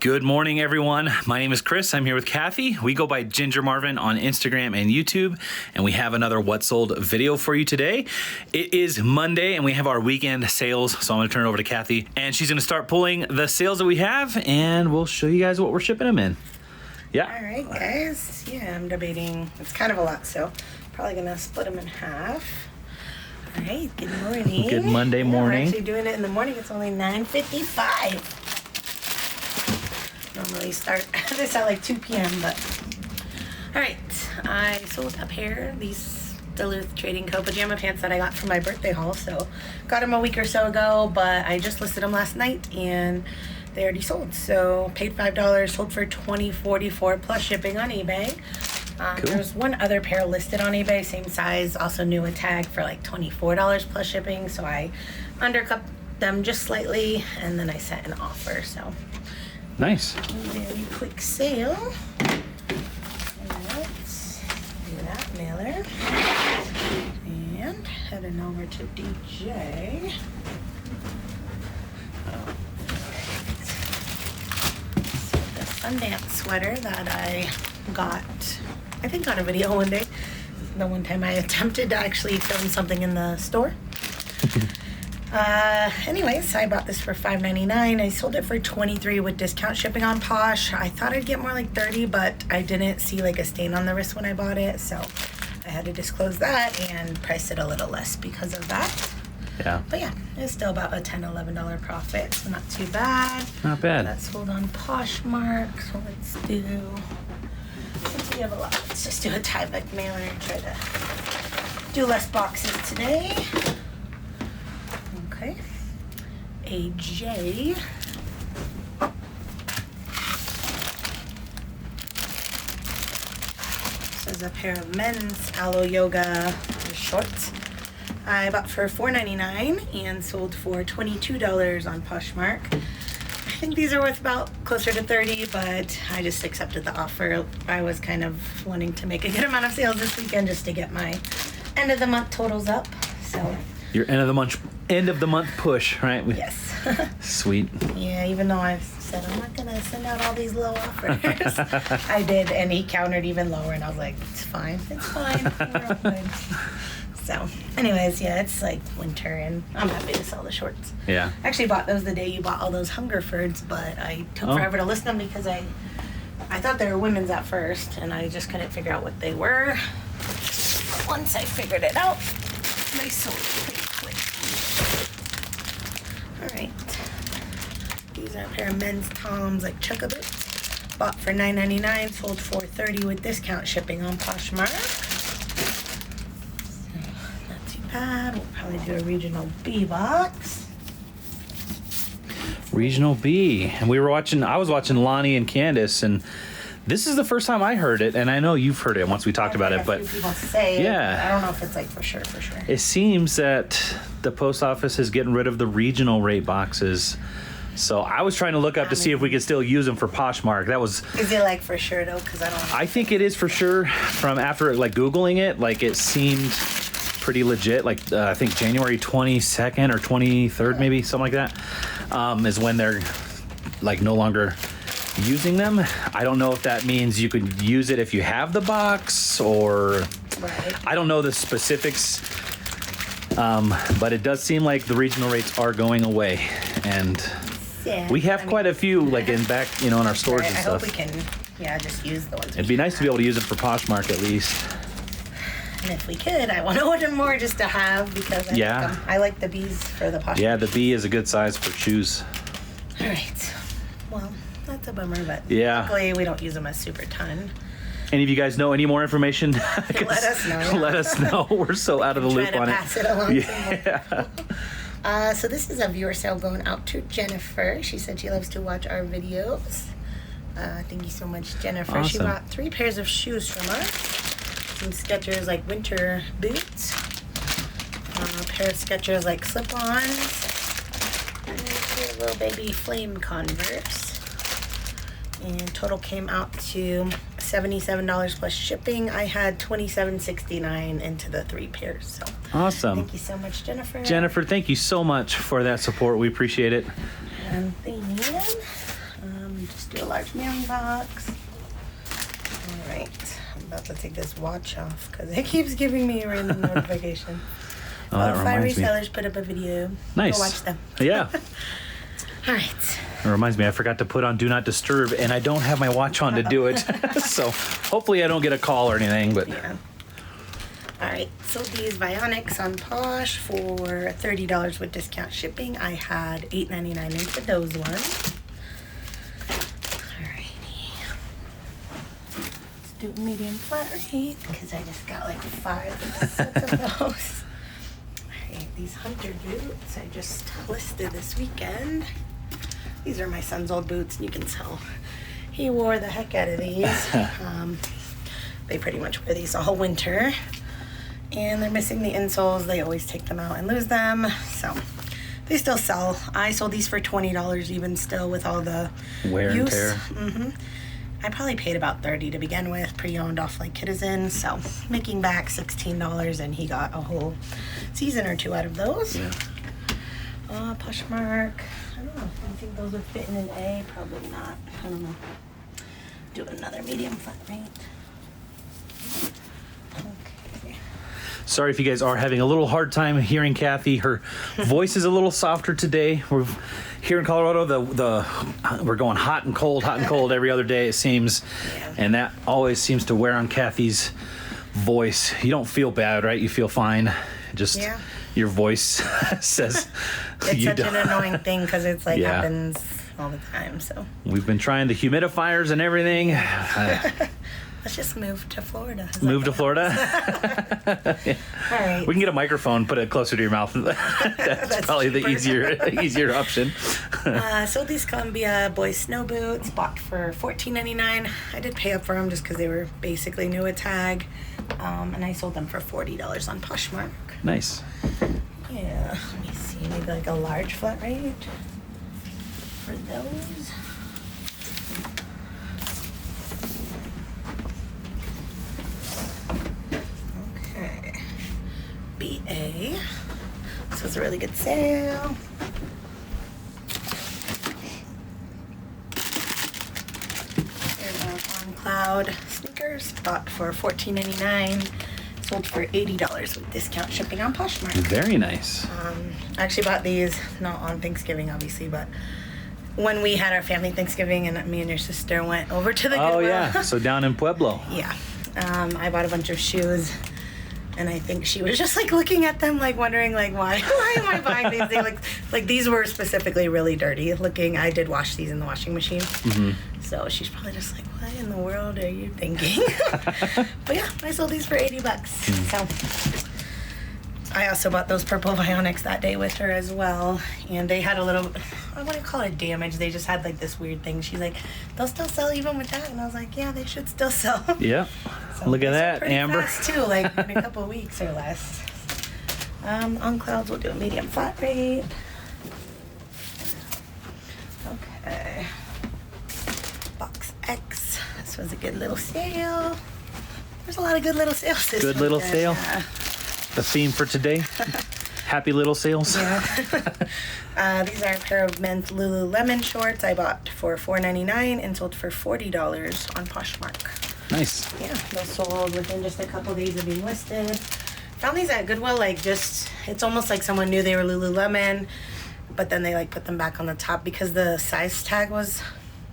Good morning, everyone. My name is Chris. I'm here with Kathy. We go by Ginger Marvin on Instagram and YouTube, and we have another What Sold video for you today. It is Monday, and we have our weekend sales, so I'm going to turn it over to Kathy, and she's going to start pulling the sales that we have, and we'll show you guys what we're shipping them in. Yeah. All right, guys. Yeah, I'm debating. It's kind of a lot, so probably going to split them in half. All right, good morning. Good Monday morning. We're actually doing it in the morning. It's only 9:55. Normally start this at like 2 p.m. but all right, I sold a pair of these Duluth Trading Co. pajama pants that I got from my birthday haul. So got them a week or so ago, but I just listed them last night and they already sold. So paid $5, sold for $20.44 plus shipping on eBay. Cool. There's one other pair listed on eBay, same size, also new a tag for like $24 plus shipping. So I undercut them just slightly and then I set an offer. So Nice. very quick sale. Let's do that mailer. And heading over to DJ. So the Sundance sweater that I got, I think on a video one day. The one time I attempted to actually film something in the store. Anyways, I bought this for $5.99. I sold it for $23 with discount shipping on Posh. I thought I'd get more like $30, but I didn't see like a stain on the wrist when I bought it, so I had to disclose that and price it a little less because of that. Yeah. But yeah, it's still about a $10, $11 profit, so not too bad. Not bad. That's sold on Poshmark, so let's do, since we have a lot, let's just do a Tyvek mailer and try to do less boxes today. Okay, a J. This is a pair of men's Aloe Yoga shorts. I bought for $4.99 and sold for $22 on Poshmark. I think these are worth about closer to $30, but I just accepted the offer. I was kind of wanting to make a good amount of sales this weekend just to get my end of the month totals up. So Your end of the month push, right? yes. Sweet. Yeah, even though I said I'm not gonna send out all these low offers, I did, and he countered even lower, and I was like, it's fine, we're all good. So, anyways, yeah, it's like winter, and I'm happy to sell the shorts. Yeah. I actually bought those the day you bought all those Hungerfords, but I took forever to list them because I thought they were women's at first, and I just couldn't figure out what they were. Once I figured it out, they sold pretty quick. Alright. These are a pair of men's Toms, like chukka boots. Bought for $9.99, sold for $30 with discount shipping on Poshmark. So, not too bad. We'll probably do a regional B box. Regional B. And I was watching Lonnie and Candace, and this is the first time I heard it, and I know you've heard it once we talked about it, but A few people say yeah. it, I don't know if it's like for sure. It seems that the post office is getting rid of the regional rate boxes. So I was trying to look up to see if we could still use them for Poshmark. Is it like for sure though? Because I think it is for sure. From after like Googling it, like it seemed pretty legit. Like I think January 22nd or 23rd, maybe something like that, is when they're like no longer using them. I don't know if that means you could use it if you have the box, or right. I don't know the specifics, but it does seem like the regional rates are going away, and we have quite a few like in back, in our stores and stuff. I hope we can, just use the ones. It'd be nice to be able to use it for Poshmark at least. And if we could, I want to order more just to have, because I like the B's for the Poshmark. Yeah, the B is a good size for shoes. All right. Well, that's a bummer, but luckily we don't use them a super ton. Any of you guys know any more information? Let us know. Let us know. We're so out of the loop on it. Pass it along. Yeah. So this is a viewer sale going out to Jennifer. She said she loves to watch our videos. Thank you so much, Jennifer. Awesome. She bought 3 pairs of shoes from us. Some Skechers like winter boots. A pair of Skechers like slip-ons. And a little baby flame Converse. And total came out to $77 plus shipping. I had $27.69 into the 3 pairs. So awesome. Thank you so much, Jennifer. Jennifer, thank you so much for that support. We appreciate it. And then Just do a large mailing box. All right. I'm about to take this watch off because it keeps giving me a random notification. Oh, that reminds me. Resellers put up a video. Nice. Go watch them. Yeah. All right. It reminds me, I forgot to put on Do Not Disturb, and I don't have my watch on to do it. So hopefully I don't get a call or anything, but... Yeah. All right, so these Vionics on Posh for $30 with discount shipping. I had $8.99 in for those ones. Alrighty. Let's do medium flat rate because I just got like 5 sets of those. Alright, these Hunter boots I just listed this weekend. These are my son's old boots, and you can tell he wore the heck out of these. They pretty much wear these all winter. And they're missing the insoles. They always take them out and lose them. So they still sell. I sold these for $20 even still with all the wear and tear. I probably paid about $30 to begin with, pre-owned off like Kitizen. So making back $16, and he got a whole season or 2 out of those. Yeah. Poshmark. I don't know. I think those would fit in an A. Probably not. I don't know. Do another medium flat rate. Okay. Sorry if you guys are having a little hard time hearing Kathy. Her voice is a little softer today. We're here in Colorado. We're going hot and cold every other day, it seems. Yeah. And that always seems to wear on Kathy's voice. You don't feel bad, right? You feel fine. Just your voice says it's you such don't. an annoying thing because it's like happens all the time. So we've been trying the humidifiers and everything. let's just move to Florida. Move to Florida? Yeah. All right. We can get a microphone, put it closer to your mouth. That's probably cheaper. the easier option. Sold these Columbia boys snow boots, bought for $14.99. I did pay up for them just because they were basically new at tag. And I sold them for $40 on Poshmark. Nice. Yeah, let me see, maybe like a large flat rate for those. Okay. BA. This was a really good sale. On Cloud sneakers, bought for $14.99. Sold for $80 with discount shipping on Poshmark. Very nice. I actually bought these not on Thanksgiving, obviously, but when we had our family Thanksgiving and me and your sister went over to the Goodwill. Oh yeah, so down in Pueblo. Yeah. I bought a bunch of shoes, and I think she was just like looking at them, like wondering, like why am I buying these? They like these were specifically really dirty looking. I did wash these in the washing machine, so she's probably just like, what in the world are you thinking? But yeah, I sold these for $80. So I also bought those purple Vionics that day with her as well, and they had a little, I wouldn't call it damage, they just had like this weird thing. She's like, they'll still sell even with that, and I was like, yeah, they should still sell. Yeah. So look at that, Amber. Fast too, like in a couple of weeks or less. On Clouds, we'll do a medium flat rate. Okay. Box X. This was a good little sale. There's a lot of good little sales this Good little sale. Yeah. The theme for today. Happy little sales. Yeah. These are a pair of men's Lululemon shorts I bought for $4.99 and sold for $40 on Poshmark. Nice. Yeah, those sold within just a couple days of being listed. Found these at Goodwill, like just, it's almost like someone knew they were Lululemon, but then they like put them back on the top because the size tag was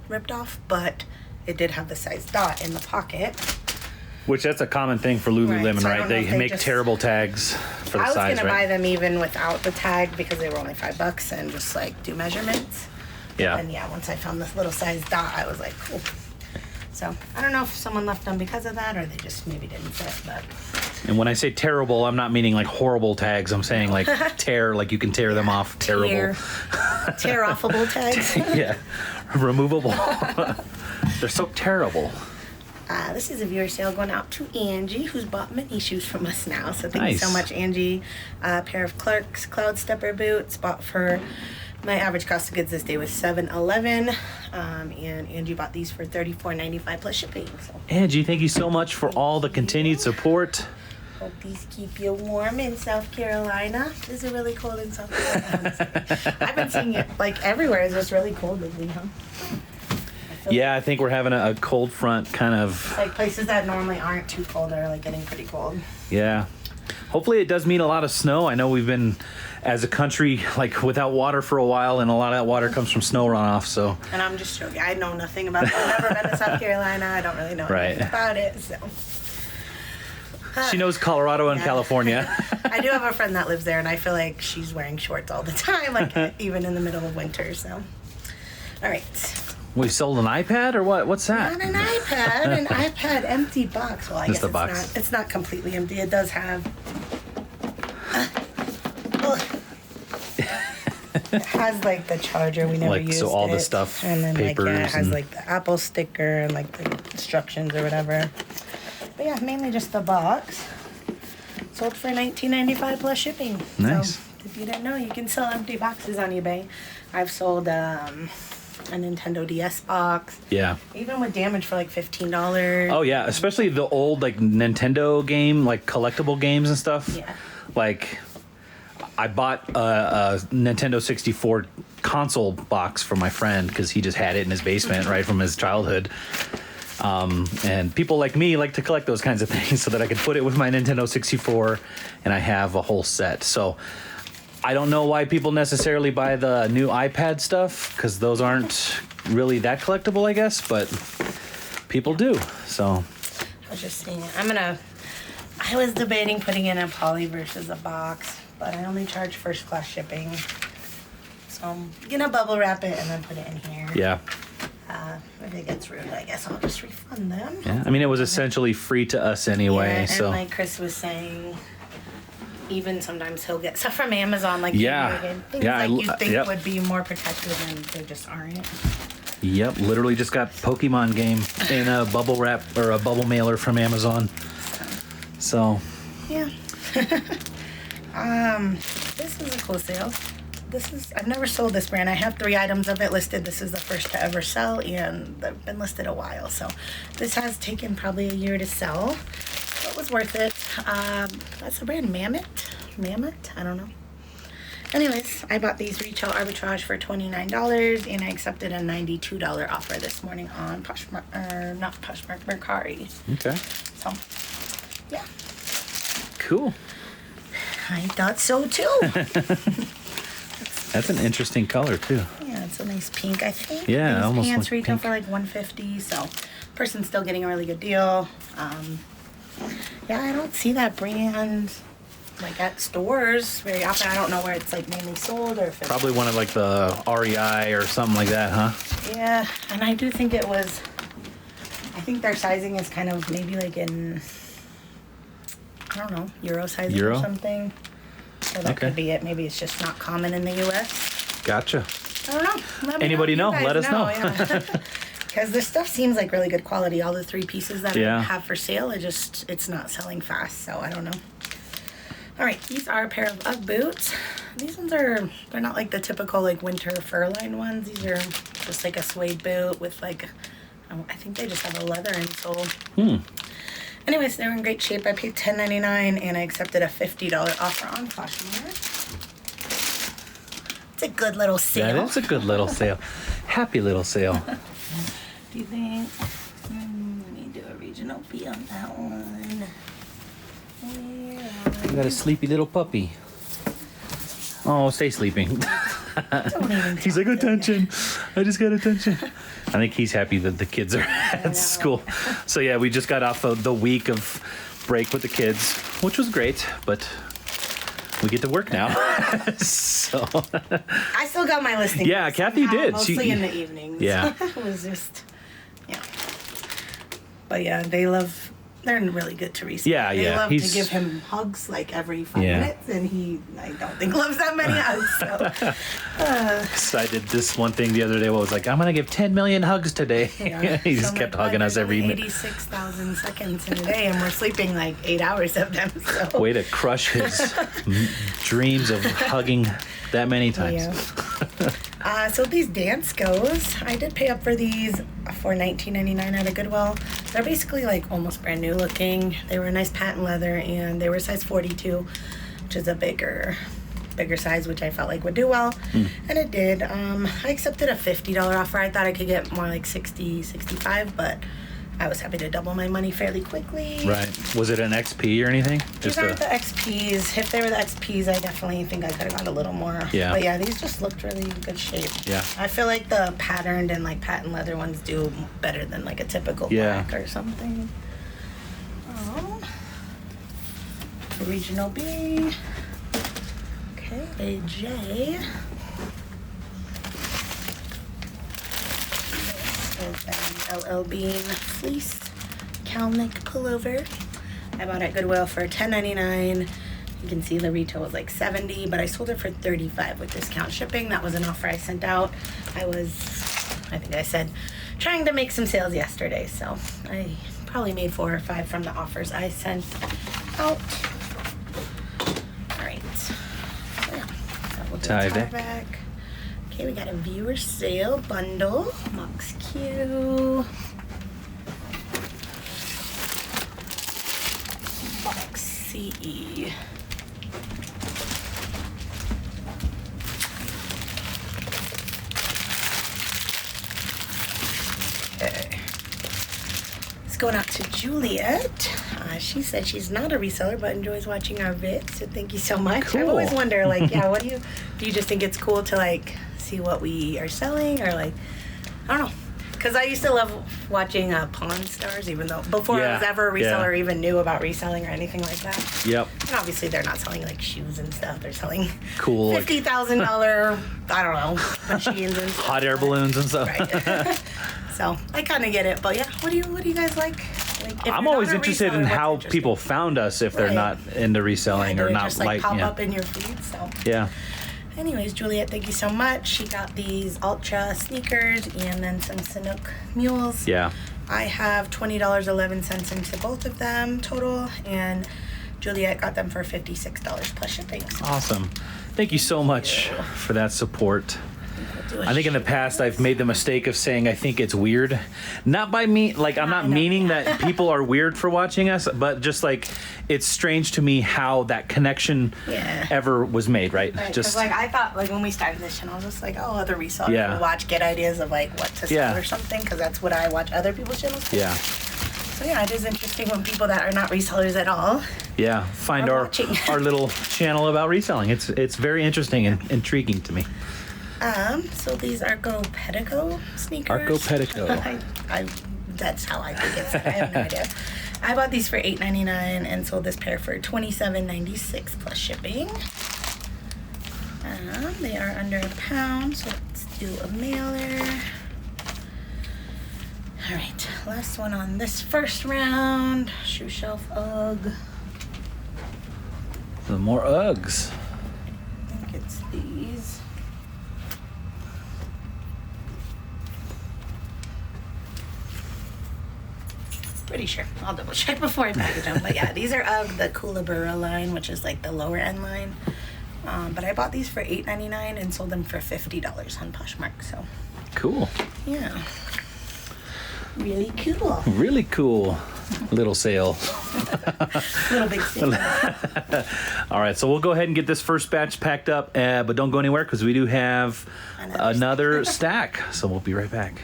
ripped off, but it did have the size dot in the pocket. Which that's a common thing for Lululemon, so right? They make terrible tags for the size, I was gonna right? buy them even without the tag because they were only $5 and just like do measurements. Yeah. And yeah, once I found this little size dot, I was like, cool. So I don't know if someone left them because of that or they just maybe didn't fit, but. And when I say terrible, I'm not meaning like horrible tags. I'm saying like tear, like you can tear them off. Terrible. Tear-offable tags. Yeah. Removable. They're so terrible. This is a viewer sale going out to Angie, who's bought many shoes from us now. So thank you so much, Angie. A pair of Clark's Cloud Stepper boots bought for, my average cost of goods this day was $7.11. And Angie bought these for $34.95 plus shipping. So. Angie, thank you so much for all the continued support. Hope these keep you warm in South Carolina. Is it really cold in South Carolina? Honestly. I've been seeing it like everywhere. It's just really cold lately, huh? Yeah, I think we're having a cold front kind of. Like places that normally aren't too cold are like getting pretty cold. Yeah. Hopefully it does mean a lot of snow. I know we've been, as a country, like without water for a while, and a lot of that water comes from snow runoff, so. And I'm just joking. I know nothing about that. I've never been to South Carolina. I don't really know anything about it, so. She knows Colorado and California. I do have a friend that lives there, and I feel like she's wearing shorts all the time, like even in the middle of winter, so. All right. We sold an iPad or what? What's that? Not an iPad empty box. Well, I Just guess the box. it's not completely empty. It does have. It has like the charger. We never Like, used so all it. the stuff, and then papers, like it has and- like the Apple sticker and like the instructions or whatever. But yeah, mainly just the box. Sold for $19.95 plus shipping. Nice. So if you didn't know, you can sell empty boxes on eBay. I've sold a Nintendo DS box. Yeah. Even with damage for like $15. Oh yeah, especially the old like Nintendo game, like collectible games and stuff. Yeah. Like, I bought a Nintendo 64 console box for my friend because he just had it in his basement right from his childhood. And people like me like to collect those kinds of things so that I could put it with my Nintendo 64 and I have a whole set. So I don't know why people necessarily buy the new iPad stuff because those aren't really that collectible, I guess, but people do. So I was just saying, I was debating putting in a poly versus a box, but I only charge first class shipping. So I'm gonna bubble wrap it and then put it in here. yeah. If it gets rude, I guess I'll just refund them. Yeah, I mean, it was essentially free to us anyway, Yeah, so. and like Chris was saying, even sometimes he'll get stuff from Amazon, like Yeah. things Yeah, like you think yep. would be more protected and they just aren't. Yep, literally just got Pokemon game in a bubble wrap or a bubble mailer from Amazon. So. Yeah. This is a cool sale. I've never sold this brand. I have 3 items of it listed. This is the first to ever sell, and they've been listed a while. So this has taken probably a year to sell. So it was worth it. That's the brand Mammoth? I don't know. Anyways, I bought these retail arbitrage for $29, and I accepted a $92 offer this morning on Poshmark, not Poshmark, Mercari. Okay. So, yeah. Cool. I thought so too. That's an interesting color too. Yeah, it's a nice pink, I think. Yeah, These almost pants like retail pink. for like $150, so person's still getting a really good deal. Yeah, I don't see that brand like at stores very often. I don't know where it's like mainly sold or if it's Probably one of like the REI or something like that, huh? yeah, and I do think it was. I think their sizing is kind of maybe like in I don't know Euro sizing Euro? or something. So that Okay. could be it. Maybe it's just not common in the U.S. Gotcha. I don't know. Let me Anybody if know? you guys Let us know. Because this stuff seems like really good quality. All the 3 pieces that Yeah. I have for sale, it's not selling fast. So I don't know. All right, these are a pair of UGG boots. These ones they're not like the typical like winter fur-lined ones. These are just like a suede boot with like, I think they just have a leather insole. Anyways, they're in great shape. I paid $10.99 and I accepted a $50 offer on Poshmark. It's a good little sale. That is a good little sale. Happy little sale. Do you think? Let me do a regional fee on that one. You got a sleepy little puppy. Oh, stay sleeping. Don't even He's like, attention. I just got attention. I think he's happy that the kids are at school. So yeah, we just got off of the week of break with the kids, which was great, but we get to work now. So I still got my listing. Yeah, Kathy somehow, did. Mostly in the evenings. Yeah. It was just, yeah. But yeah, they're really good to resell. Yeah, They yeah, love he's- to give him hugs like every 5 Yeah. minutes, and I don't think loves that many hugs. So, I did this one thing the other day where I was like, I'm going to give 10 million hugs today. yeah. He just So kept my hugging us there's every only minute. 86,000 seconds in a day, and we're sleeping like 8 hours of them. So. Way to crush his dreams of hugging that many times. Yeah. So these dance goes, I did pay up for these for $19.99 at a Goodwill. They're basically like almost brand new looking. They were nice patent leather and they were size 42, which is a bigger bigger size, which I felt like would do well. And it did. I accepted a $50 offer. I thought I could get more like 60, 65, but I was happy to double my money fairly quickly. Right. Was it an XP or anything? These aren't the XPs. If they were the XPs, I definitely think I could have got a little more. Yeah. But yeah, these just looked really good shape. Yeah. I feel like the patterned and like patent leather ones do better than like a typical black or something. Regional B. Okay, a J. This is an LL Bean fleece cowl neck pullover. I bought it at Goodwill for $10.99. You can see the retail was like $70, but I sold it for $35 with discount shipping. That was an offer I sent out. I think I said, trying to make some sales yesterday, so I probably made 4 or 5 from the offers I sent out. All right. So yeah, that will do Tyvek. Okay, we got a viewer sale bundle. Box Q. Box CE. Okay. It's going out to Juliet. She said she's not a reseller but enjoys watching our vids, so thank you so much. Cool. I always wonder, like, yeah, what do you just think it's cool to like see what we are selling, or like, I don't know, because I used to love watching Pawn Stars, even though before I was ever a reseller or even knew about reselling or anything like that. Yep. And obviously they're not selling like shoes and stuff. They're selling cool $50,000 I don't know, machines and stuff. Hot air balloons and stuff. Right. So I kind of get it, but yeah, what do you guys like? I'm always interested in how people found us if they're not into reselling or not just like pop up in your feed. So yeah. Anyways, Juliet, thank you so much. She got these Ultra sneakers and then some Sanuk mules. Yeah. I have $20.11 into both of them total, and Juliet got them for $56 plus shipping. So. Awesome. Thank you so much for that support. I think in the past I've made the mistake of saying I think it's weird. Not by me, like I'm not meaning that people are weird for watching us, but just like it's strange to me how that connection ever was made, right? Just like I thought, like when we started this channel, I was just like, oh, other resellers will watch, get ideas of like what to sell or something, because that's what I watch other people's channels for. Yeah. So yeah, it is interesting when people that are not resellers at all. Yeah, find our little channel about reselling. It's very interesting and intriguing to me. So these Arco Pedico sneakers. Arco Pedico. That's how I think it's. I have no idea. I bought these for $8.99 and sold this pair for $27.96 plus shipping. They are under £1, so let's do a mailer. All right, last one on this first round. Shoe shelf UGG. Some more Uggs. I think it's these. Pretty sure. I'll double check before I package them. But yeah, these are of the Kookaburra line, which is like the lower end line. But I bought these for $8.99 and sold them for $50 on Poshmark. So cool. Yeah. Really cool. Really cool. Little sale. Little big sale. All right, so we'll go ahead and get this first batch packed up, but don't go anywhere because we do have another stack. So we'll be right back.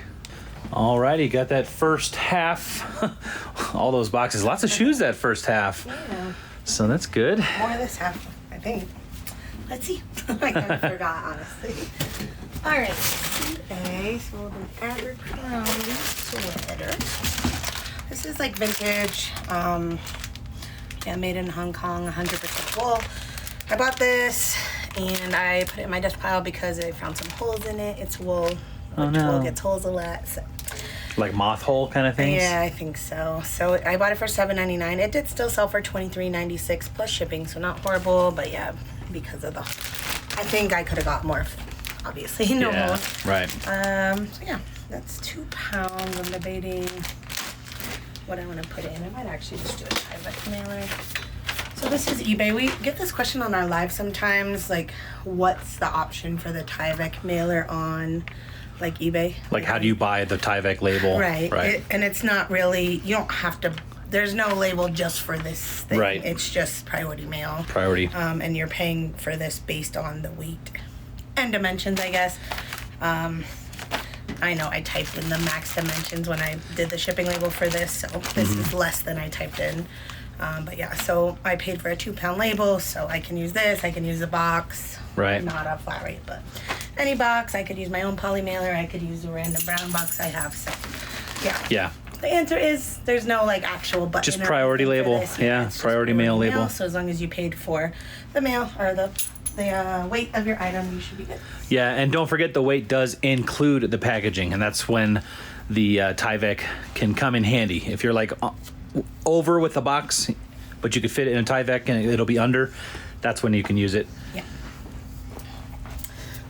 Alrighty, got that first half. All those boxes. Lots of shoes that first half. Yeah. So that's good. More of this half, I think. Let's see. I kind of forgot, honestly. Alright, today, so the Abercrombie sweater. This is like vintage. Yeah, made in Hong Kong, 100% wool. I bought this and I put it in my dust pile because I found some holes in it. It's wool. Wool gets holes a lot. So. Like moth hole kind of things? Yeah, I think so. So I bought it for $7.99. It did still sell for $23.96 plus shipping, so not horrible, but yeah, because of the, I think I could have got more, obviously, more. Right. So yeah, that's 2 pounds. I'm debating what I want to put in. I might actually just do a Tyvek mailer. So this is eBay. We get this question on our live sometimes, like, what's the option for the Tyvek mailer on, like, eBay? Like, how do you buy the Tyvek label? Right. And it's not really, you don't have to there's no label just for this thing. Right. It's just priority mail. Priority. And you're paying for this based on the weight and dimensions, I guess. I know I typed in the max dimensions when I did the shipping label for this, so this is less than I typed in. But yeah, so I paid for a 2-pound label, so I can use this. I can use a box. Right. Not a flat rate, but any box. I could use my own poly mailer. I could use the random brown box I have. So yeah. Yeah. The answer is there's no like actual button. Just or priority anything for label. this. Yeah, it's just priority mail label. So as long as you paid for the mail or the weight of your item, you should be good. Yeah, and don't forget the weight does include the packaging, and that's when the Tyvek can come in handy. If you're like over with the box, but you could fit it in a Tyvek and it'll be under, that's when you can use it. Yeah.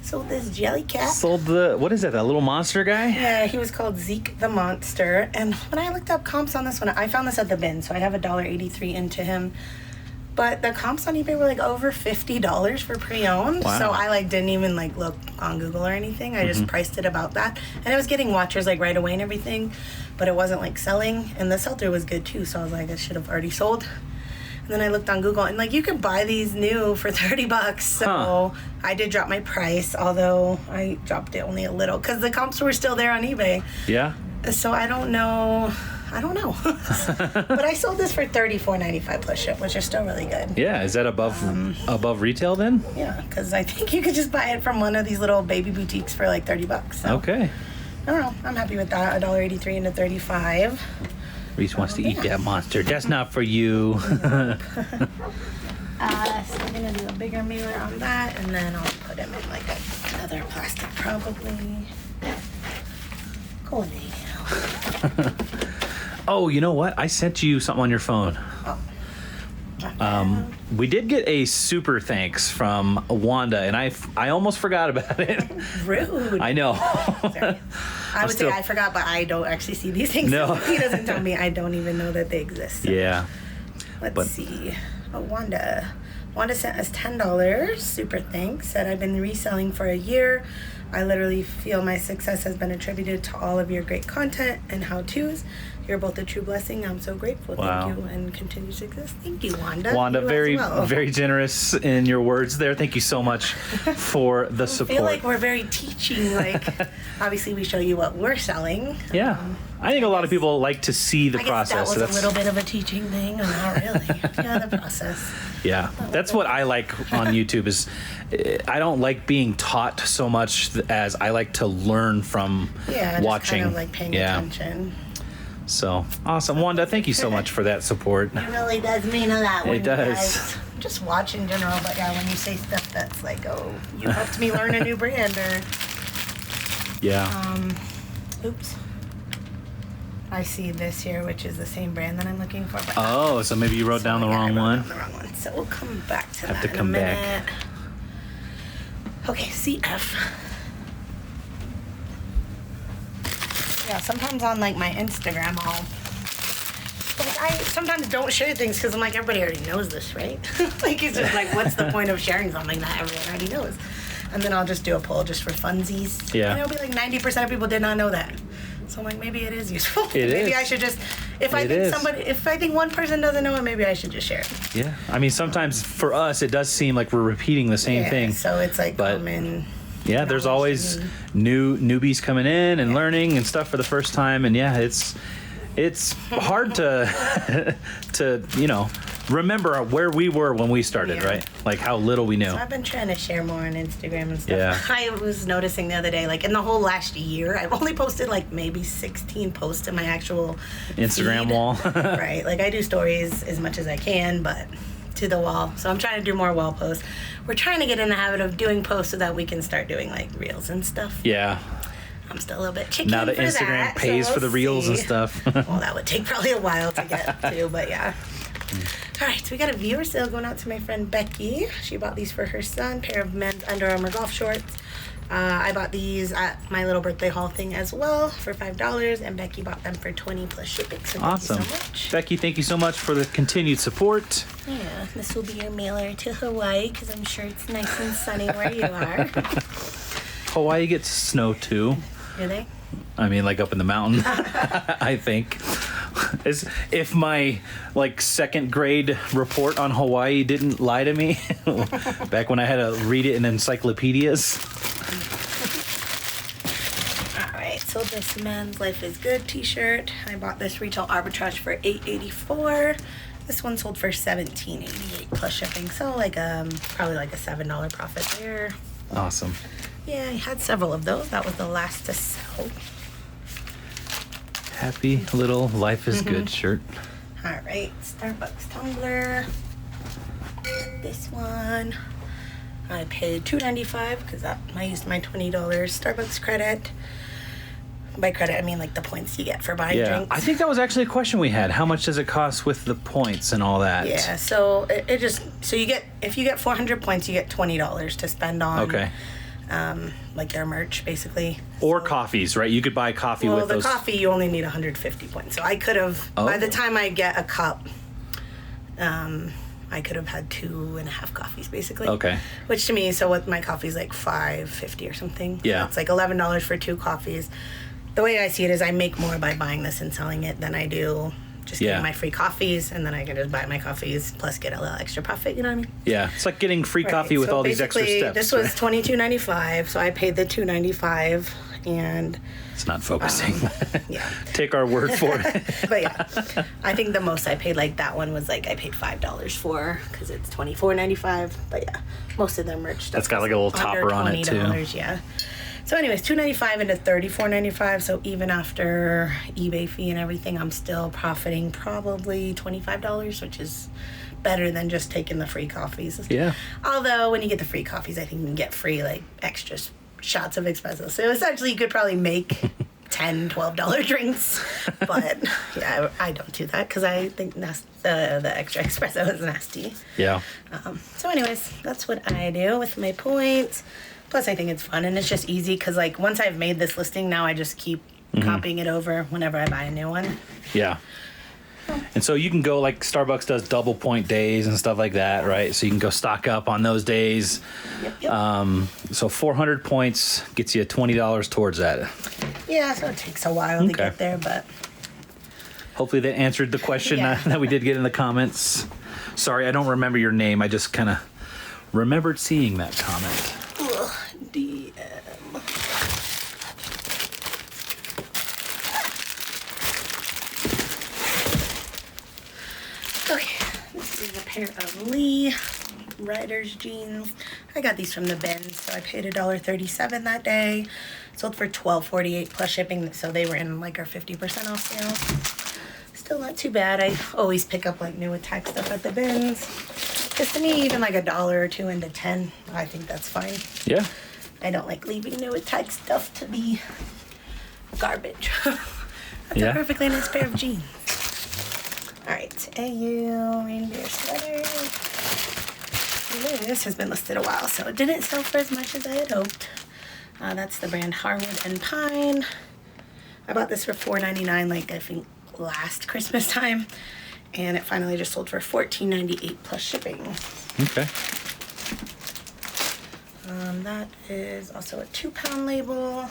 So this jelly cat. Sold what is that little monster guy? Yeah, he was called Zeke the Monster. And when I looked up comps on this one, I found this at the bin, so I have $1.83 into him. But the comps on eBay were like over $50 for pre-owned. Wow. So I didn't even look on Google or anything. I just priced it about that. And I was getting watchers right away and everything, but it wasn't selling. And the sell-through was good too, so I was like, it should have already sold. And then I looked on Google and you could buy these new for $30. So I did drop my price, although I dropped it only a little because the comps were still there on eBay. Yeah. So I don't know. But I sold this for $34.95 plus ship, which is still really good. Yeah, is that above retail then? Yeah, because I think you could just buy it from one of these little baby boutiques for $30. So, Okay. I don't know. I'm happy with that. $1.83 into $35. Reese wants to eat that monster. That's not for you. So I'm gonna do a bigger mailer on that, and then I'll put him in another plastic probably. Go in there. Oh, you know what? I sent you something on your phone. Oh. We did get a super thanks from Wanda, and I almost forgot about it. Rude. I know. Sorry. I would say I forgot, but I don't actually see these things. No. If he doesn't tell me, I don't even know that they exist. So. Yeah. Let's see. Oh, Wanda. Wanda sent us $10. Super thanks. Said I've been reselling for a year. I literally feel my success has been attributed to all of your great content and how-tos. You're both a true blessing. I'm so grateful. Wow. Thank you and continued success. Thank you, Wanda. Wanda, You very, as well. very generous in your words there. Thank you so much for the I support. feel like we're very teaching. Obviously, we show you what we're selling. Yeah. I think a lot of people like to see the I guess process. that was a little bit of a teaching thing, and not really. Yeah, the process. Yeah, that's what I like on YouTube is I don't like being taught so much as I like to learn from Yeah, watching. just kind of paying attention. So awesome, Wanda! Thank you so much for that support. It really does mean a lot. When It does. You guys just watch in general, but yeah, when you say stuff that's oh, you helped me learn a new brand, or Yeah. oops. I see this here, which is the same brand that I'm looking for. But Oh, so maybe you wrote down the yeah, I wrong wrote one. down the wrong one. So we'll come back to that. Have to in come a back. minute. Okay, CF. Yeah, sometimes on my Instagram, I sometimes don't share things because I'm everybody already knows this, right? It's just what's the point of sharing something that everyone already knows? And then I'll just do a poll just for funsies. Yeah. And it'll be 90% of people did not know that. So I'm maybe it is useful. Maybe is. I should just, if I think one person doesn't know it, maybe I should just share it. Yeah. I mean, sometimes for us, it does seem like we're repeating the same thing. So it's but common. yeah, there's always knowledge to me. newbies coming in and learning and stuff for the first time, and yeah, it's hard to remember where we were when we started, Yeah. right? How little we knew. So I've been trying to share more on Instagram and stuff. Yeah. I was noticing the other day, in the whole last year, I've only posted maybe 16 posts in my actual Instagram feed. wall. Right. I do stories as much as I can, but to the wall. So I'm trying to do more wall posts. We're trying to get in the habit of doing posts so that we can start doing reels and stuff. Yeah. I'm still a little bit chicken Now that for Instagram that, pays so for the we'll reels and see. stuff. Well, that would take probably a while to get to, but yeah. All right, so we got a viewer sale going out to my friend Becky. She bought these for her son, pair of men's Under Armour golf shorts. I bought these at my little birthday haul thing as well for $5, and Becky bought them for $20 plus shipping. So Awesome. Thank you so much. Becky, thank you so much for the continued support. Yeah, this will be your mailer to Hawaii because I'm sure it's nice and sunny where you are. Hawaii gets snow too. Do they? I mean, up in the mountain, I think. if my like second grade report on Hawaii didn't lie to me back when I had to read it in encyclopedias. All right, so this Men's Life is Good t-shirt. I bought this retail arbitrage for $8.84. This one sold for $17.88 plus shipping. So like probably like a $7 profit there. Awesome. Yeah, I had several of those. That was the last to sell. Happy little Life is Good shirt. All right, Starbucks tumbler. This one. I paid $2.95 because I used my $20 Starbucks credit. By credit, I mean like the points you get for buying drinks. I think that was actually a question we had. How much does it cost with the points and all that? Yeah, so it just, so you get, if you get 400 points, you get $20 to spend on. Okay. Like their merch, basically. Or coffees, right? You could buy coffee with those. Well, the coffee, you only need 150 points. So I could have, by the time I get a cup, I could have had 2.5 coffees, basically. Okay. Which to me, so with my coffee's like $5.50 or something. Yeah. It's like $11 for 2 coffees. The way I see it is I make more by buying this and selling it than I do just getting my free coffees, and then I can just buy my coffees plus get a little extra profit, you know what I mean? Yeah, it's like getting free coffee with all these extra steps. This was $22.95, so I paid the $2.95, and it's not focusing. Yeah. Take our word for it. But yeah, I think the most I paid, like that one was like I paid $5 for, because it's $24.95. But yeah, most of their merch stuff. That's got like a little topper on it too. Yeah. So anyways, $2.95 into $34.95. So even after eBay fee and everything, I'm still profiting probably $25, which is better than just taking the free coffees. Yeah. Although when you get the free coffees, I think you can get free like extra shots of espresso. So essentially, you could probably make $10, $12 drinks. But yeah, I don't do that because I think the extra espresso is nasty. Yeah. So anyways, that's what I do with my points. Plus, I think it's fun, and it's just easy because, like, once I've made this listing, now I just keep copying it over whenever I buy a new one. Yeah. And so you can go, like, Starbucks does double point days and stuff like that, right? So you can go stock up on those days. Yep. So 400 points gets you $20 towards that. Yeah, so it takes a while to get there, but... Hopefully that answered the question that we did get in the comments. Sorry, I don't remember your name. I just kind of remembered seeing that comment. DM. Okay, this is a pair of Lee Riders jeans. I got these from the bin, so I paid $1.37 that day. Sold for $12.48 plus shipping, so they were in like our 50% off sale. Still not too bad. I always pick up like new attack stuff at the bins. Because to me, even like $1 or $2 into 10, I think that's fine. Yeah. I don't like leaving new attack stuff to be garbage. That's a perfectly nice pair of jeans. All right, AU reindeer sweater. This has been listed a while, so it didn't sell for as much as I had hoped. That's the brand Harwood and Pine. I bought this for $4.99, like I think last Christmas time, and it finally just sold for $14.98 plus shipping. Okay. That is also a 2-pound label.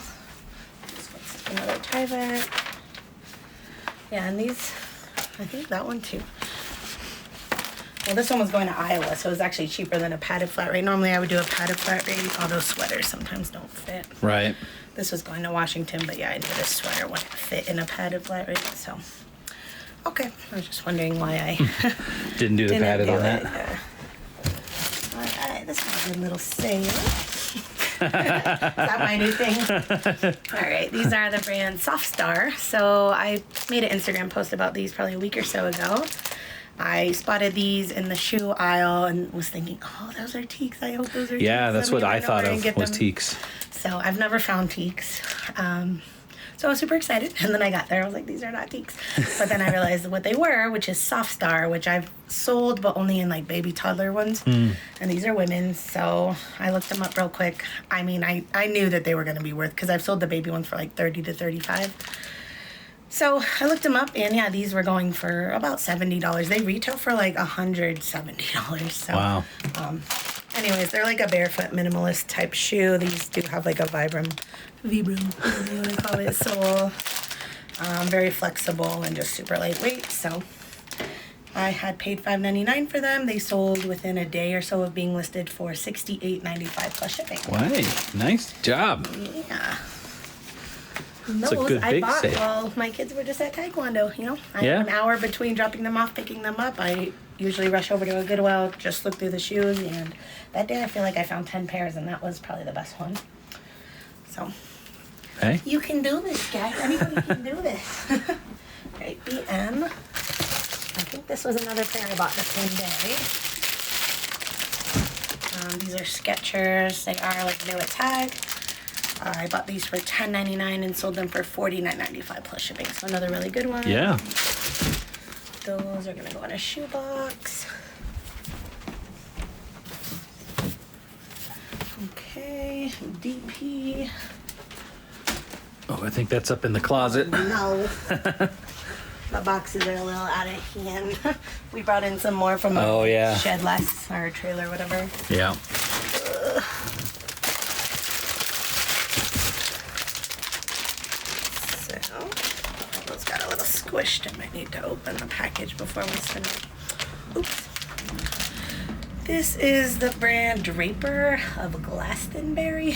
This one's another Tyvek. Yeah, and these, I think that one too. Well, this one was going to Iowa, so it was actually cheaper than a padded flat rate. Normally I would do a padded flat rate, although sweaters sometimes don't fit. Right. This was going to Washington, but yeah, I knew this sweater wouldn't fit in a padded flat rate, so. Okay, I was just wondering why I didn't do the padded on that. All right, this is a good little sale. Is that my new thing? All right, these are the brand Soft Star. So I made an Instagram post about these probably a week or so ago. I spotted these in the shoe aisle and was thinking, oh, those are teaks. I hope those are teaks. Yeah, that's what I thought of was teaks. So I've never found teaks. So I was super excited. And then I got there. I was like, these are not teaks. But then I realized what they were, which is Soft Star, which I've sold, but only in like baby toddler ones. And these are women's. So I looked them up real quick. I mean, I knew that they were going to be worth, because I've sold the baby ones for like $30 to $35. So I looked them up, and yeah, these were going for about $70. They retail for like $170. So, wow. Anyways, they're like a barefoot minimalist type shoe. These do have like a Vibram, whatever you want to call it, sole. Very flexible and just super lightweight. So I had paid $5.99 for them. They sold within a day or so of being listed for $68.95 plus shipping. Wow, nice job. Yeah. It's a good big sale. Well, my kids were just at Taekwondo, you know. I Yeah. have an hour between dropping them off, picking them up. I usually rush over to a Goodwill, just look through the shoes, and that day I feel like I found 10 pairs, and that was probably the best one. So, Hey. you can do this, guys. Anybody can do this. Right, BM. I think this was another pair I bought the same day. These are Skechers. They are like new at tag. I bought these for $10.99 and sold them for $49.95 plus shipping. So another really good one. Yeah. Those are gonna go in a shoebox. Okay, DP. Oh, I think that's up in the closet. No. The boxes are a little out of hand. We brought in some more from Oh, yeah. shed last, our trailer, whatever. Yeah. So, those got a little squished. I might need to open the package before we send it. Oops. This is the brand Draper of Glastonbury.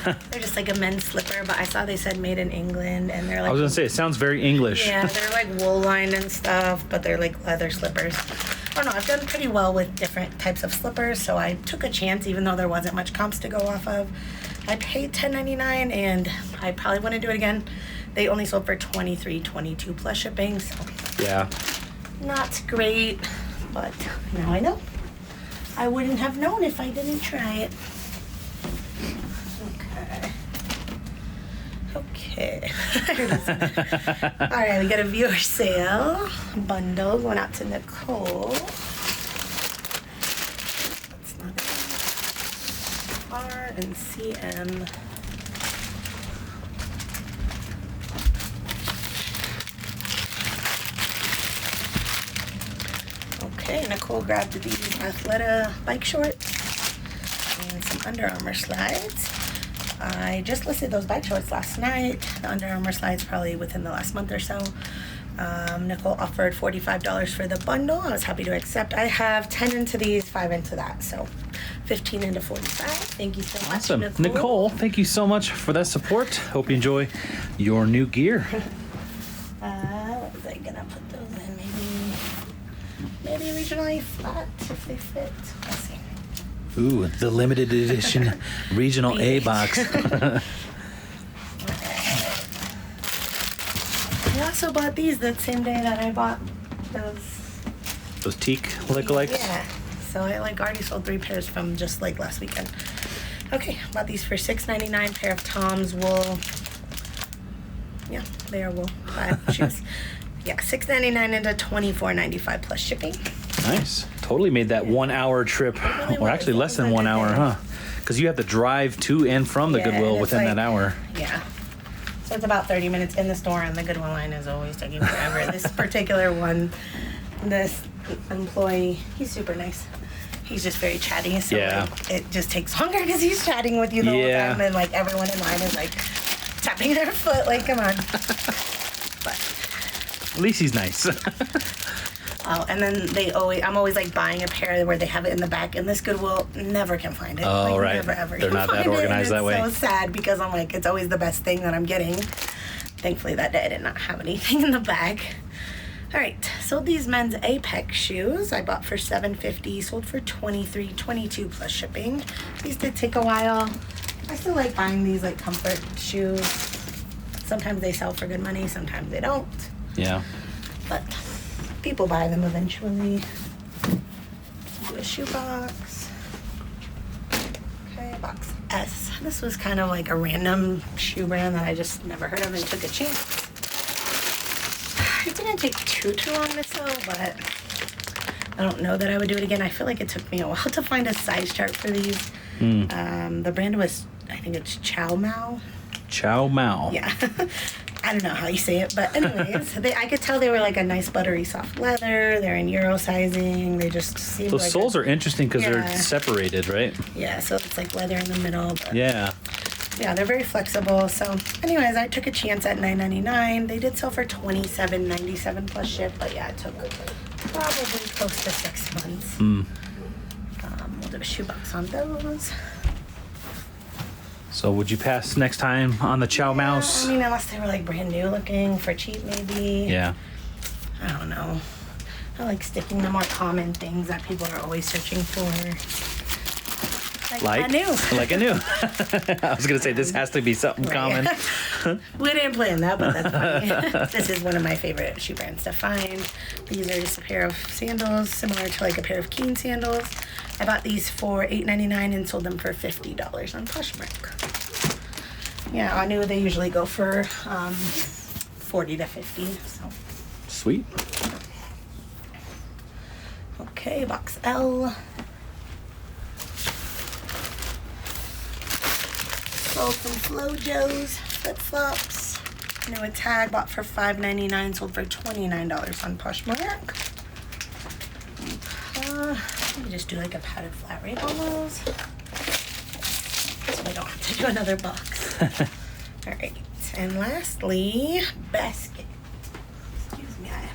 They're just like a men's slipper, but I saw they said made in England, and they're like... I was going to say, it sounds very English. Yeah, they're like wool lined and stuff, but they're like leather slippers. I don't know, I've done pretty well with different types of slippers, so I took a chance even though there wasn't much comps to go off of. I paid $10.99 and I probably wouldn't do it again. They only sold for $23.22 plus shipping, so Yeah. not great, but now I know. I wouldn't have known if I didn't try it. Okay. All right, we got a viewer sale bundle going out to Nicole. That's not it. R and CM. Okay, Nicole grabbed these Athleta bike shorts and some Under Armour slides. I just listed those bike shorts last night. The Under Armour slides probably within the last month or so. Nicole offered $45 for the bundle. I was happy to accept. I have 10 into these, 5 into that, so 15 into 45. Thank you so much, Awesome. Nicole, thank you so much for that support. Hope you enjoy your new gear. What was I gonna put those in? Maybe regionally flat if they fit. Let's see. Ooh, the limited edition regional A box. I also bought these that same day that I bought Those teak lookalikes? Yeah. So I like already sold 3 pairs from just like last weekend. Okay, bought these for $6.99, pair of Tom's wool. Yeah, they are wool. 5 shoes. Yeah, $6.99 into $24.95 plus shipping. Nice. Totally made that 1 hour trip, really or was. actually It less was than like 1 a hour, day. huh? Because you have to drive to and from the Yeah, and Goodwill it's within that like- hour. Yeah. So it's about 30 minutes in the store, and the Goodwill line is always taking forever. This particular one, this employee, he's super nice. He's just very chatty, so Yeah. like, it just takes longer because he's chatting with you the Yeah. whole time, and like everyone in line is like tapping their foot, like, come on. But At least he's nice. oh, and then I'm always like buying a pair where they have it in the back, and this Goodwill never can find it. Oh, like, right. Never ever. They're can not that find it, and organized that way. It's so sad because I'm like, it's always the best thing that I'm getting. Thankfully that day I did not have anything in the bag. All right, sold these men's Apex shoes. I bought for $7.50, sold for $23.22 plus shipping. These did take a while. I still like buying these like comfort shoes. Sometimes they sell for good money, sometimes they don't. Yeah. But people buy them eventually. Do a shoebox. Okay, box S. This was kind of like a random shoe brand that I just never heard of and took a chance. It didn't take too long to sell, but I don't know that I would do it again. I feel like it took me a while to find a size chart for these. The brand was, I think it's Chow Mao. Chow Mao. Yeah. I don't know how you say it, but anyways, I could tell they were like a nice buttery soft leather. They're in Euro sizing. They just seem Those like soles are interesting because Yeah. they're separated, right? Yeah, so it's like leather in the middle. But Yeah. Yeah, they're very flexible. So anyways, I took a chance at $9.99. They did sell for $27.97 plus ship, but yeah, it took probably close to 6 months. We'll do a shoebox on those. So would you pass next time on the Chow Mouse? I mean, unless they were like brand new looking for cheap, maybe. Yeah. I don't know. I like sticking to more common things that people are always searching for. Like a new. Like a new. I was going to say, this has to be something common. We didn't plan that, but that's funny. This is one of my favorite shoe brands to find. These are just a pair of sandals, similar to like a pair of Keen sandals. I bought these for $8.99 and sold them for $50 on Poshmark. Yeah, I knew they usually go for $40 to $50. So. Sweet. Okay, box L. Sold some Flojos flip-flops. New a tag, bought for $5.99, sold for $29 on Poshmark. Let me just do like a padded flat rate on those, so I don't have to do another box. All right, and lastly, basket. Excuse me, I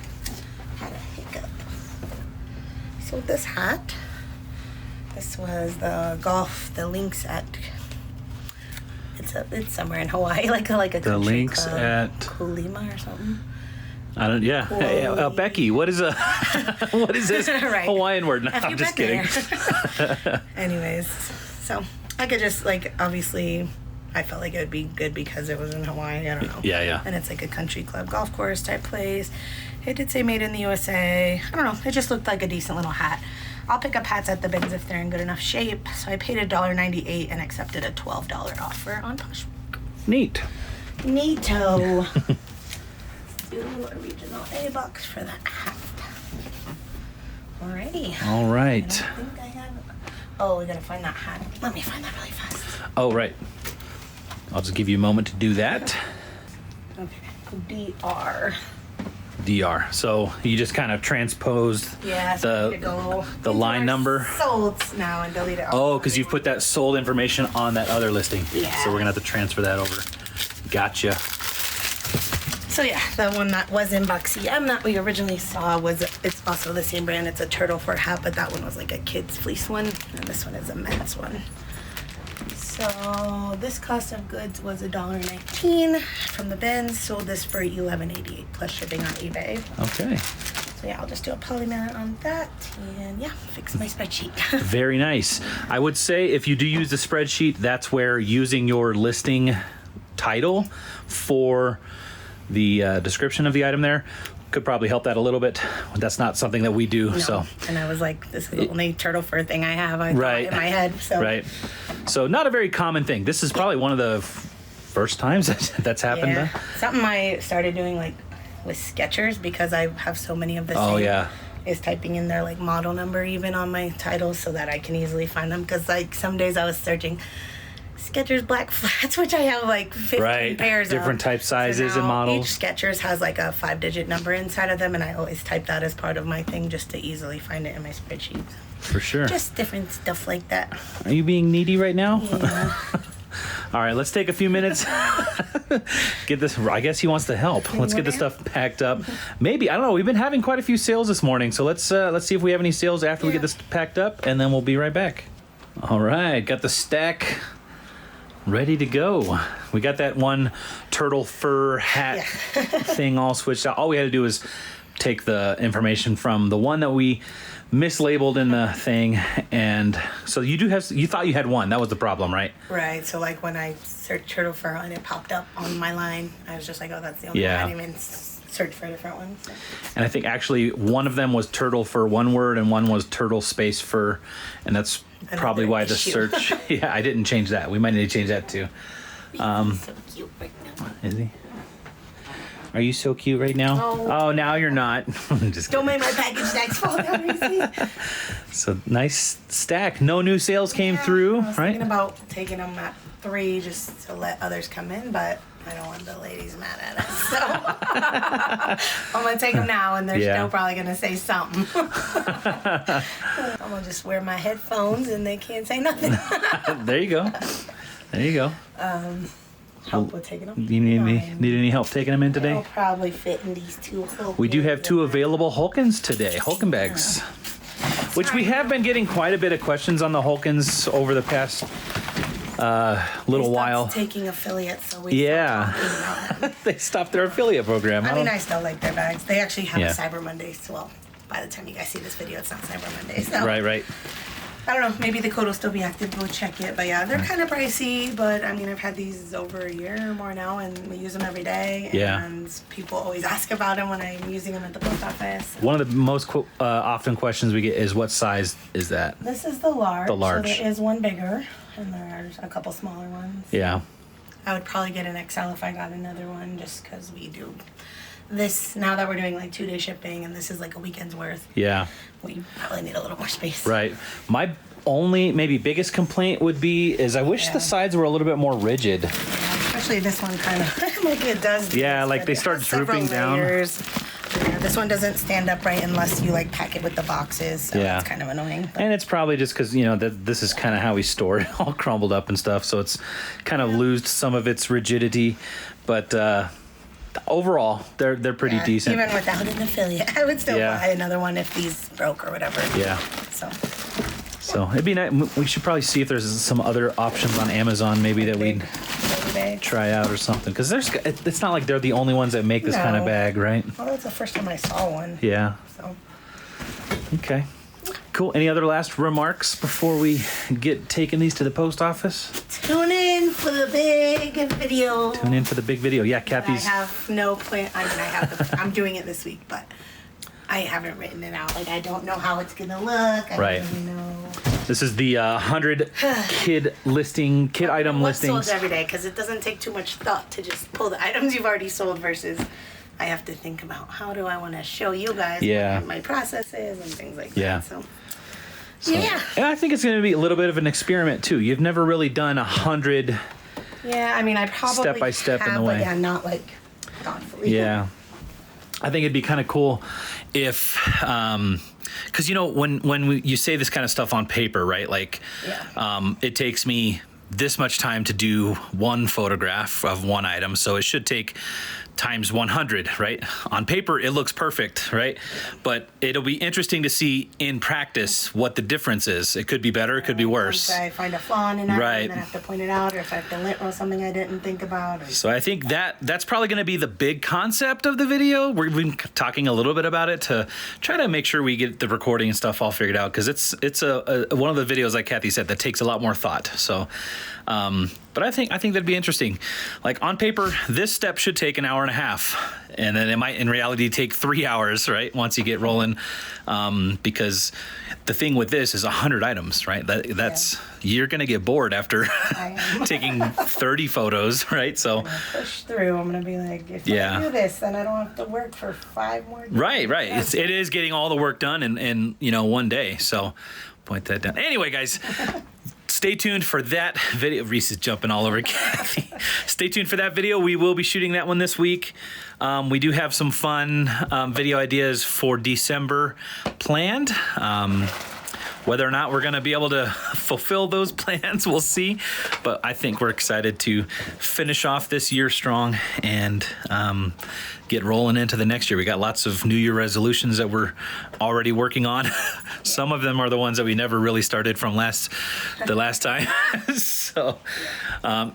had a hiccup. Sold this hat. This was the Lynx at. It's somewhere in Hawaii, like a the Lynx club, at Kulima or something. I don't. Yeah. Hey, Becky, what is this Right. Hawaiian word? No, I'm just kidding. Anyways, so I could just like, obviously, I felt like it would be good because it was in Hawaii. I don't know. Yeah. And it's like a country club golf course type place. It did say made in the USA. I don't know. It just looked like a decent little hat. I'll pick up hats at the bins if they're in good enough shape. So I paid $1.98 and accepted a $12 offer on Poshmark. Neat. Neato. Do a regional A box for that hat. Alrighty. All right. I don't think I have. Oh, we gotta find that hat. Let me find that really fast. Oh, right. I'll just give you a moment to do that. Okay. DR. So you just kind of transposed the line number. Sold now and delete it. Oh, because you've put that sold information on that other listing. Yeah. So we're gonna have to transfer that over. Gotcha. So yeah, the one that was in box EM that we originally saw it's also the same brand. It's a turtle fur hat, but that one was like a kid's fleece one, and this one is a men's one. So this cost of goods was $1.19 from the bins. Sold this for $11.88 plus shipping on eBay. Okay. So yeah, I'll just do a polymer on that and yeah, fix my spreadsheet. Very nice. I would say if you do use the spreadsheet, that's where using your listing title for the description of the item there could probably help that a little bit. That's not something that we do. No. So. And I was like, this is the only turtle fur thing I have. I thought in my head. So. Right. So not a very common thing. This is probably one of the first times that's happened. Yeah. Something I started doing like with Skechers because I have so many of the same. Oh yeah. Is typing in their like model number even on my titles so that I can easily find them. Because like some days I was searching Skechers black flats, which I have like 15 pairs of. Different type sizes and models. Each Skechers has like a 5-digit number inside of them, and I always type that as part of my thing just to easily find it in my spreadsheet. For sure. Just different stuff like that. Are you being needy right now? Yeah. All right, let's take a few minutes. Get this. I guess he wants to help. Let's get this stuff packed up. Maybe, I don't know. We've been having quite a few sales this morning, so let's see if we have any sales after we get this packed up, and then we'll be right back. All right, got the stack ready to go. We got that one turtle fur hat thing all switched out. All we had to do was take the information from the one that we mislabeled in the thing, and so you thought you had one. That was the problem, right? Right. So like when I searched turtle fur and it popped up on my line, I was just like, oh, that's the only one. I didn't even search for a different one. So. And I think actually one of them was turtle fur, one word, and one was turtle space fur, and that's probably why the search. Yeah, I didn't change that. We might need to change that too. He's so cute right now. Is he? Are you so cute right now? Oh, now you're not. Just don't make my package stacks fall down, Reese. So nice stack. No new sales came through, I was right? thinking about taking them at 3 just to let others come in, but I don't want the ladies mad at us. So I'm going to take them now, and they're still probably going to say something. I'm going to just wear my headphones, and they can't say nothing. There you go. There you go. Help with taking them. You need any help taking them in today? They'll probably fit in these two Hulken. We do have 2 available Hulkens today, Hulken bags. Which we have been getting quite a bit of questions on the Hulkens over the past little while. Taking affiliates, so we stopped talking about them. They stopped their affiliate program. I still like their bags. They actually have a Cyber Monday, so well, by the time you guys see this video, it's not Cyber Monday. So. Right. I don't know, maybe the code will still be active, go check it. But yeah, they're kind of pricey, but I mean, I've had these over a year or more now, and we use them every day. Yeah. And people always ask about them when I'm using them at the post office. One of the most often questions we get is, what size is that? This is the large. The large. So there is one bigger, and there's a couple smaller ones. Yeah. I would probably get an XL if I got another one, just because we do this, now that we're doing like 2-day shipping, and this is like a weekend's worth. Yeah. We probably need a little more space. Right. My only maybe biggest complaint would be is I wish the sides were a little bit more rigid. Yeah, especially this one kind of like it does. Yeah, like they start drooping down. Yeah, this one doesn't stand upright unless you like pack it with the boxes. So it's kind of annoying. But. And it's probably just because, you know, this is kind of how we store it, all crumbled up and stuff. So it's kind of lost some of its rigidity. But overall, they're pretty decent. Even without an affiliate, I would still buy another one if these broke or whatever. Yeah. So it'd be nice. We should probably see if there's some other options on Amazon maybe that we'd try out or something. Because it's not like they're the only ones that make this kind of bag, right? Well, that's the first time I saw one. Yeah. So. Okay. Cool. Any other last remarks before we get taking these to the post office? Tune in for the big video. Yeah, Kathy's. I have no plan. I mean, I'm doing it this week, but I haven't written it out. Like, I don't know how it's gonna look. I don't really know. This is the 100 kid item listings. What's sold every day, because it doesn't take too much thought to just pull the items you've already sold versus I have to think about how do I want to show you guys what my process is and things like that. So, and I think it's going to be a little bit of an experiment too. You've never really done 100. Yeah, I mean, I probably step by step in the way. But not like thoughtfully. Yeah, I think it'd be kind of cool if, because you know when you say this kind of stuff on paper, right? Like, it takes me this much time to do one photograph of one item, so it should take times 100, right? On paper, it looks perfect, right? But it'll be interesting to see in practice what the difference is. It could be better, it could be worse. If I find a flaw in an item, and then I have to point it out, or if I have to lint roll something I didn't think about. So I think that's probably going to be the big concept of the video. We've been talking a little bit about it to try to make sure we get the recording and stuff all figured out, because it's a one of the videos, like Kathy said, that takes a lot more thought. So, but I think that'd be interesting. Like on paper, this step should take an hour and a half, and then it might in reality take 3 hours, right? Once you get rolling, because the thing with this is 100 items, right? That's you're gonna get bored after taking 30 photos, right? So I'm gonna push through. I'm gonna be like, if I do this, then I don't have to work for 5 more days. Right. It is getting all the work done in one day. So point that down. Anyway, guys. Stay tuned for that video. Reese is jumping all over Kathy. Stay tuned for that video. We will be shooting that one this week. We do have some fun video ideas for December planned. Whether or not we're going to be able to fulfill those plans, we'll see. But I think we're excited to finish off this year strong and get rolling into the next year. We got lots of New Year resolutions that we're already working on. Some of them are the ones that we never really started from the last time. So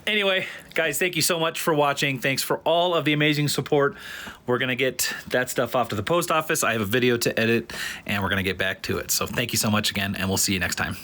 anyway, guys, thank you so much for watching. Thanks for all of the amazing support. We're going to get that stuff off to the post office. I have a video to edit, and we're going to get back to it. So thank you so much again, and we'll see you next time.